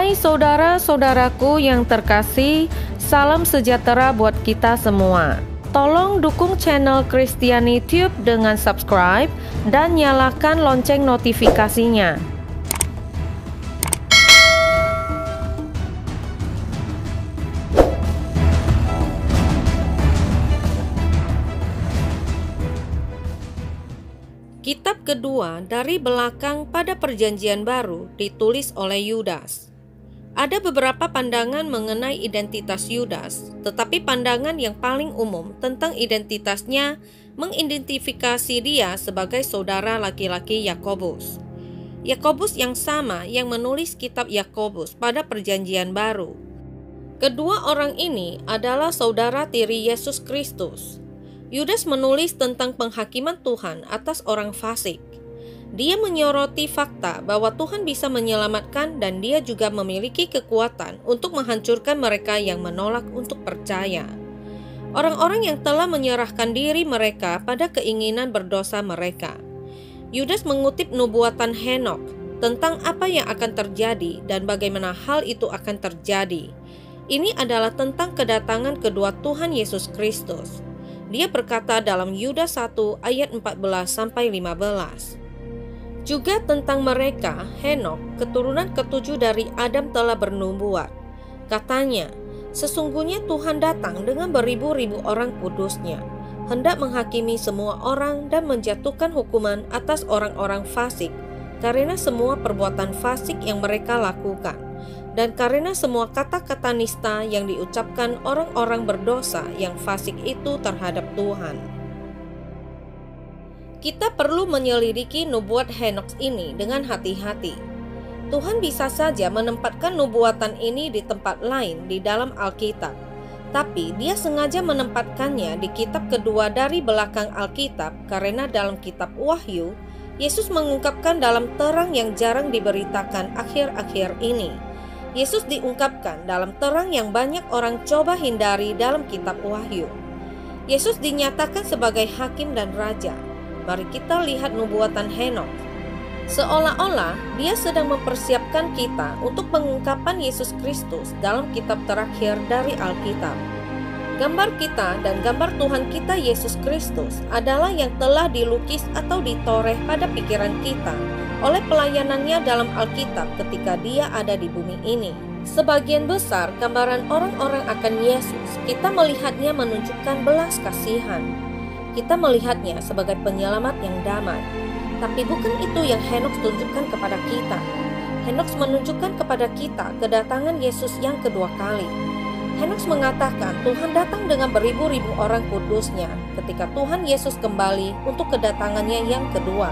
Hai saudara-saudaraku yang terkasih, salam sejahtera buat kita semua. Tolong dukung channel Kristiani Tube dengan subscribe dan nyalakan lonceng notifikasinya. Kitab kedua dari belakang pada Perjanjian Baru ditulis oleh Yudas. Ada beberapa pandangan mengenai identitas Yudas, tetapi pandangan yang paling umum tentang identitasnya mengidentifikasi dia sebagai saudara laki-laki Yakobus. Yakobus yang sama yang menulis kitab Yakobus pada Perjanjian Baru. Kedua orang ini adalah saudara tiri Yesus Kristus. Yudas menulis tentang penghakiman Tuhan atas orang fasik. Dia menyoroti fakta bahwa Tuhan bisa menyelamatkan dan dia juga memiliki kekuatan untuk menghancurkan mereka yang menolak untuk percaya. Orang-orang yang telah menyerahkan diri mereka pada keinginan berdosa mereka. Yudas mengutip nubuatan Henokh tentang apa yang akan terjadi dan bagaimana hal itu akan terjadi. Ini adalah tentang kedatangan kedua Tuhan Yesus Kristus. Dia berkata dalam Yudas 1 ayat 14-15. Juga tentang mereka, Henokh, keturunan ketujuh dari Adam telah bernubuat. Katanya, sesungguhnya Tuhan datang dengan beribu-ribu orang kudusnya, hendak menghakimi semua orang dan menjatuhkan hukuman atas orang-orang fasik, karena semua perbuatan fasik yang mereka lakukan, dan karena semua kata-kata nista yang diucapkan orang-orang berdosa yang fasik itu terhadap Tuhan. Kita perlu menyelidiki nubuat Henokh ini dengan hati-hati. Tuhan bisa saja menempatkan nubuatan ini di tempat lain di dalam Alkitab, tapi Dia sengaja menempatkannya di kitab kedua dari belakang Alkitab karena dalam kitab Wahyu, Yesus mengungkapkan dalam terang yang jarang diberitakan akhir-akhir ini. Yesus diungkapkan dalam terang yang banyak orang coba hindari dalam kitab Wahyu. Yesus dinyatakan sebagai hakim dan raja. Mari kita lihat nubuatan Henokh. Seolah-olah dia sedang mempersiapkan kita untuk pengungkapan Yesus Kristus dalam kitab terakhir dari Alkitab. Gambar kita dan gambar Tuhan kita Yesus Kristus adalah yang telah dilukis atau ditoreh pada pikiran kita oleh pelayanannya dalam Alkitab ketika dia ada di bumi ini. Sebagian besar gambaran orang-orang akan Yesus, kita melihatnya menunjukkan belas kasihan. Kita melihatnya sebagai penyelamat yang damai. Tapi bukan itu yang Henokh tunjukkan kepada kita. Henokh menunjukkan kepada kita kedatangan Yesus yang kedua kali. Henokh mengatakan Tuhan datang dengan beribu-ribu orang kudusnya ketika Tuhan Yesus kembali untuk kedatangannya yang kedua.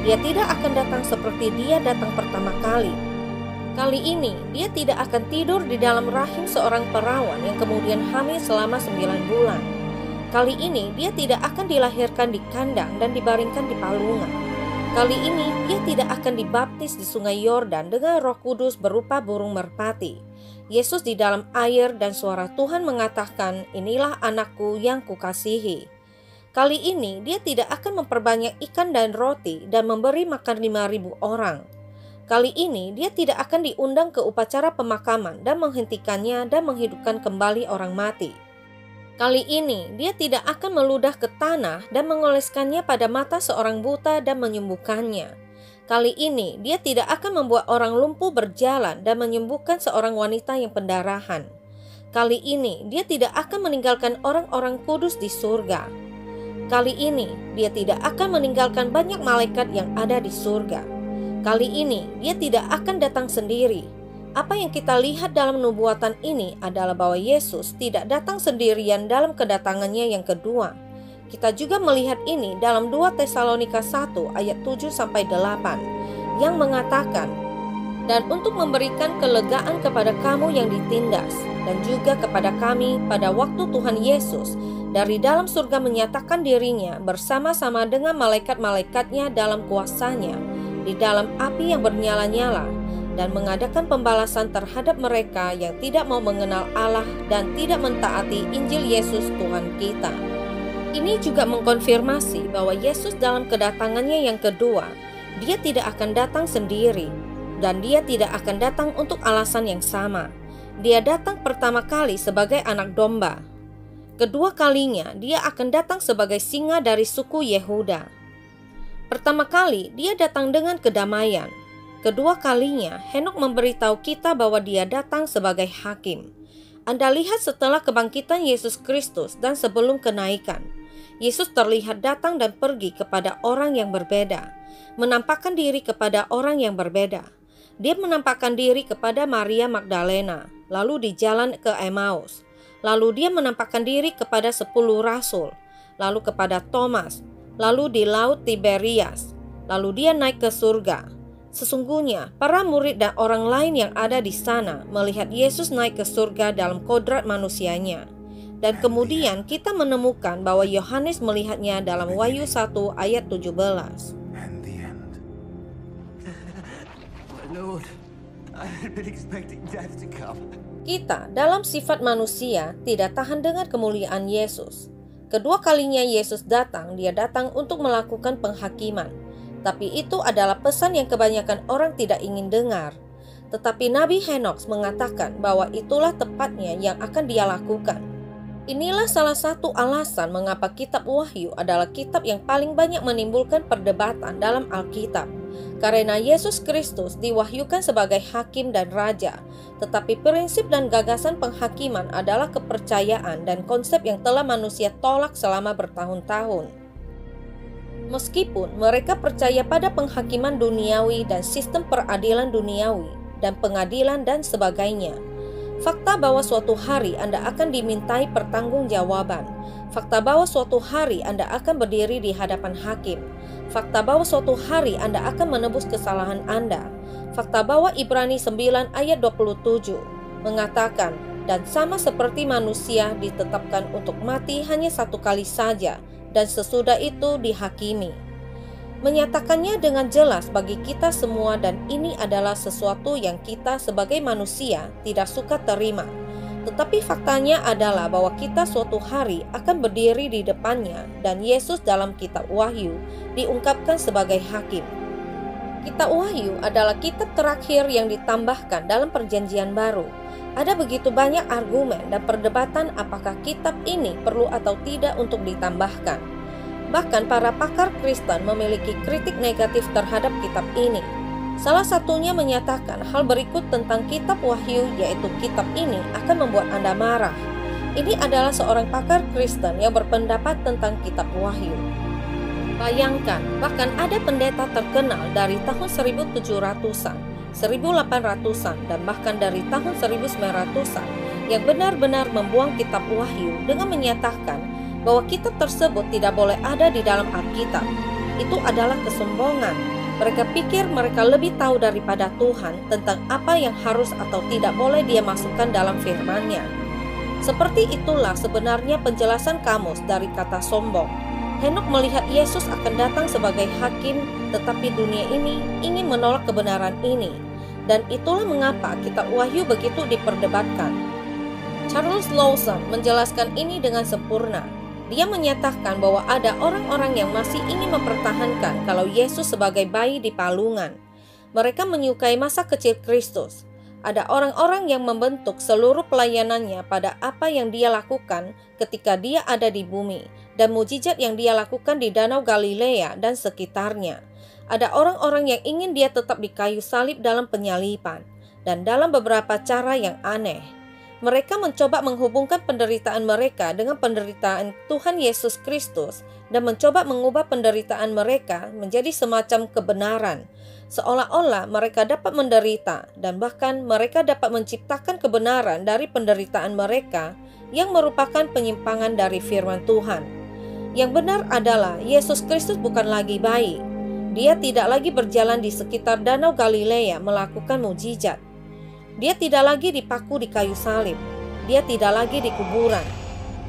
Dia tidak akan datang seperti dia datang pertama kali. Kali ini dia tidak akan tidur di dalam rahim seorang perawan yang kemudian hamil selama 9 bulan. Kali ini dia tidak akan dilahirkan di kandang dan dibaringkan di palungan. Kali ini dia tidak akan dibaptis di sungai Yordan dengan Roh Kudus berupa burung merpati. Yesus di dalam air dan suara Tuhan mengatakan, "Inilah anakku yang kukasihi." Kali ini dia tidak akan memperbanyak ikan dan roti dan memberi makan 5.000 orang. Kali ini dia tidak akan diundang ke upacara pemakaman dan menghentikannya dan menghidupkan kembali orang mati. Kali ini dia tidak akan meludah ke tanah dan mengoleskannya pada mata seorang buta dan menyembuhkannya. Kali ini dia tidak akan membuat orang lumpuh berjalan dan menyembuhkan seorang wanita yang pendarahan. Kali ini dia tidak akan meninggalkan orang-orang kudus di surga. Kali ini dia tidak akan meninggalkan banyak malaikat yang ada di surga. Kali ini dia tidak akan datang sendiri. Apa yang kita lihat dalam nubuatan ini adalah bahwa Yesus tidak datang sendirian dalam kedatangannya yang kedua. Kita juga melihat ini dalam 2 Tesalonika 1 ayat 7-8 yang mengatakan, "Dan untuk memberikan kelegaan kepada kamu yang ditindas, dan juga kepada kami pada waktu Tuhan Yesus dari dalam surga menyatakan dirinya bersama-sama dengan malaikat-malaikatnya dalam kuasanya, di dalam api yang bernyala-nyala, dan mengadakan pembalasan terhadap mereka yang tidak mau mengenal Allah dan tidak mentaati Injil Yesus Tuhan kita." Ini juga mengkonfirmasi bahwa Yesus dalam kedatangannya yang kedua, dia tidak akan datang sendiri. Dan dia tidak akan datang untuk alasan yang sama. Dia datang pertama kali sebagai anak domba. Kedua kalinya dia akan datang sebagai singa dari suku Yehuda. Pertama kali dia datang dengan kedamaian. Kedua kalinya Henok memberitahu kita bahwa dia datang sebagai hakim. Anda lihat setelah kebangkitan Yesus Kristus dan sebelum kenaikan, Yesus terlihat datang dan pergi kepada orang yang berbeda, menampakkan diri kepada orang yang berbeda. Dia menampakkan diri kepada Maria Magdalena, lalu di jalan ke Emmaus. Lalu dia menampakkan diri kepada 10 rasul, lalu kepada Thomas, lalu di Laut Tiberias, lalu dia naik ke surga. Sesungguhnya para murid dan orang lain yang ada di sana melihat Yesus naik ke surga dalam kodrat manusianya. Dan kemudian kita menemukan bahwa Yohanes melihatnya dalam Wahyu 1 ayat 17. Kita dalam sifat manusia tidak tahan dengan kemuliaan Yesus. Kedua kalinya Yesus datang, dia datang untuk melakukan penghakiman. Tapi itu adalah pesan yang kebanyakan orang tidak ingin dengar. Tetapi Nabi Henok mengatakan bahwa itulah tepatnya yang akan dia lakukan. Inilah salah satu alasan mengapa kitab Wahyu adalah kitab yang paling banyak menimbulkan perdebatan dalam Alkitab. Karena Yesus Kristus diwahyukan sebagai hakim dan raja, tetapi prinsip dan gagasan penghakiman adalah kepercayaan dan konsep yang telah manusia tolak selama bertahun-tahun. Meskipun mereka percaya pada penghakiman duniawi dan sistem peradilan duniawi dan pengadilan dan sebagainya, fakta bahwa suatu hari Anda akan dimintai pertanggungjawaban, fakta bahwa suatu hari Anda akan berdiri di hadapan hakim, fakta bahwa suatu hari Anda akan menebus kesalahan Anda, fakta bahwa Ibrani 9 ayat 27 mengatakan, dan sama seperti manusia ditetapkan untuk mati hanya satu kali saja, dan sesudah itu dihakimi. Menyatakannya dengan jelas bagi kita semua, dan ini adalah sesuatu yang kita sebagai manusia tidak suka terima. Tetapi faktanya adalah bahwa kita suatu hari akan berdiri di depannya, dan Yesus dalam kitab Wahyu diungkapkan sebagai hakim. Kitab Wahyu adalah kitab terakhir yang ditambahkan dalam perjanjian baru. Ada begitu banyak argumen dan perdebatan apakah kitab ini perlu atau tidak untuk ditambahkan. Bahkan para pakar Kristen memiliki kritik negatif terhadap kitab ini. Salah satunya menyatakan hal berikut tentang kitab Wahyu, yaitu kitab ini akan membuat Anda marah. Ini adalah seorang pakar Kristen yang berpendapat tentang kitab Wahyu. Bayangkan, bahkan ada pendeta terkenal dari tahun 1700-an, 1800-an, dan bahkan dari tahun 1900-an yang benar-benar membuang kitab Wahyu dengan menyatakan bahwa kitab tersebut tidak boleh ada di dalam Alkitab. Itu adalah kesombongan. Mereka pikir mereka lebih tahu daripada Tuhan tentang apa yang harus atau tidak boleh Dia masukkan dalam firman-Nya. Seperti itulah sebenarnya penjelasan kamus dari kata sombong. Henok melihat Yesus akan datang sebagai hakim, tetapi dunia ini ingin menolak kebenaran ini. Dan itulah mengapa kitab Wahyu begitu diperdebatkan. Charles Lawson menjelaskan ini dengan sempurna. Dia menyatakan bahwa ada orang-orang yang masih ingin mempertahankan kalau Yesus sebagai bayi di palungan. Mereka menyukai masa kecil Kristus. Ada orang-orang yang membentuk seluruh pelayanannya pada apa yang Dia lakukan ketika Dia ada di bumi, dan mujizat yang Dia lakukan di Danau Galilea dan sekitarnya. Ada orang-orang yang ingin Dia tetap di kayu salib dalam penyalipan, dan dalam beberapa cara yang aneh. Mereka mencoba menghubungkan penderitaan mereka dengan penderitaan Tuhan Yesus Kristus dan mencoba mengubah penderitaan mereka menjadi semacam kebenaran. Seolah-olah mereka dapat menderita dan bahkan mereka dapat menciptakan kebenaran dari penderitaan mereka yang merupakan penyimpangan dari firman Tuhan. Yang benar adalah Yesus Kristus bukan lagi bayi. Dia tidak lagi berjalan di sekitar Danau Galilea melakukan mujizat. Dia tidak lagi dipaku di kayu salib. Dia tidak lagi di kuburan.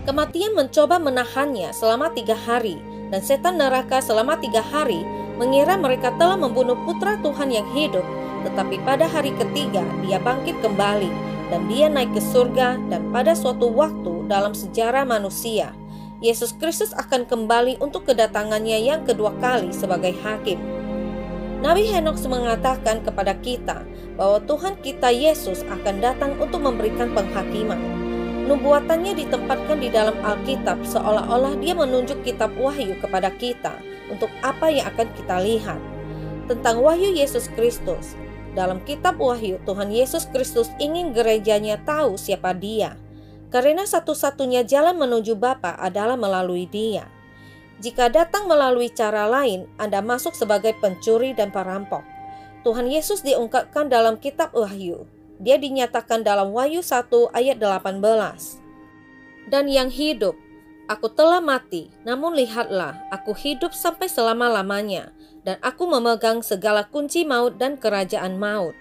Kematian mencoba menahannya selama 3 hari, dan setan neraka selama 3 hari mengira mereka telah membunuh putra Tuhan yang hidup. Tetapi pada hari ketiga Dia bangkit kembali, dan Dia naik ke surga, dan pada suatu waktu dalam sejarah manusia, Yesus Kristus akan kembali untuk kedatangannya yang kedua kali sebagai hakim. Nabi Henokh mengatakan kepada kita bahwa Tuhan kita Yesus akan datang untuk memberikan penghakiman. Nubuatannya ditempatkan di dalam Alkitab seolah-olah dia menunjuk kitab Wahyu kepada kita untuk apa yang akan kita lihat. Tentang Wahyu Yesus Kristus, dalam kitab Wahyu Tuhan Yesus Kristus ingin gerejanya tahu siapa Dia, karena satu-satunya jalan menuju Bapa adalah melalui Dia. Jika datang melalui cara lain, Anda masuk sebagai pencuri dan perampok. Tuhan Yesus diungkapkan dalam kitab Wahyu. Dia dinyatakan dalam Wahyu 1 ayat 18. Dan yang hidup, aku telah mati, namun lihatlah, aku hidup sampai selama-lamanya, dan aku memegang segala kunci maut dan kerajaan maut.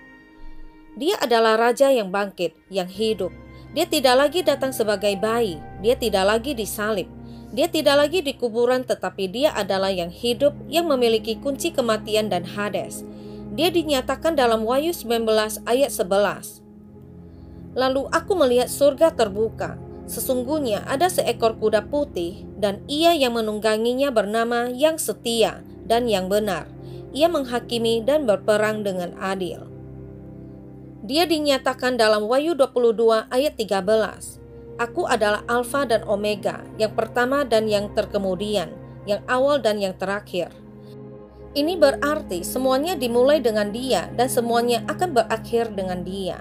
Dia adalah Raja yang bangkit, yang hidup. Dia tidak lagi datang sebagai bayi, dia tidak lagi disalib. Dia tidak lagi di kuburan, tetapi dia adalah yang hidup, yang memiliki kunci kematian dan Hades. Dia dinyatakan dalam Wahyu 19 ayat 11. Lalu aku melihat surga terbuka. Sesungguhnya ada seekor kuda putih, dan ia yang menungganginya bernama Yang Setia dan Yang Benar. Ia menghakimi dan berperang dengan adil. Dia dinyatakan dalam Wahyu 22 ayat 13. Aku adalah Alfa dan Omega, yang pertama dan yang terkemudian, yang awal dan yang terakhir. Ini berarti semuanya dimulai dengan Dia dan semuanya akan berakhir dengan Dia.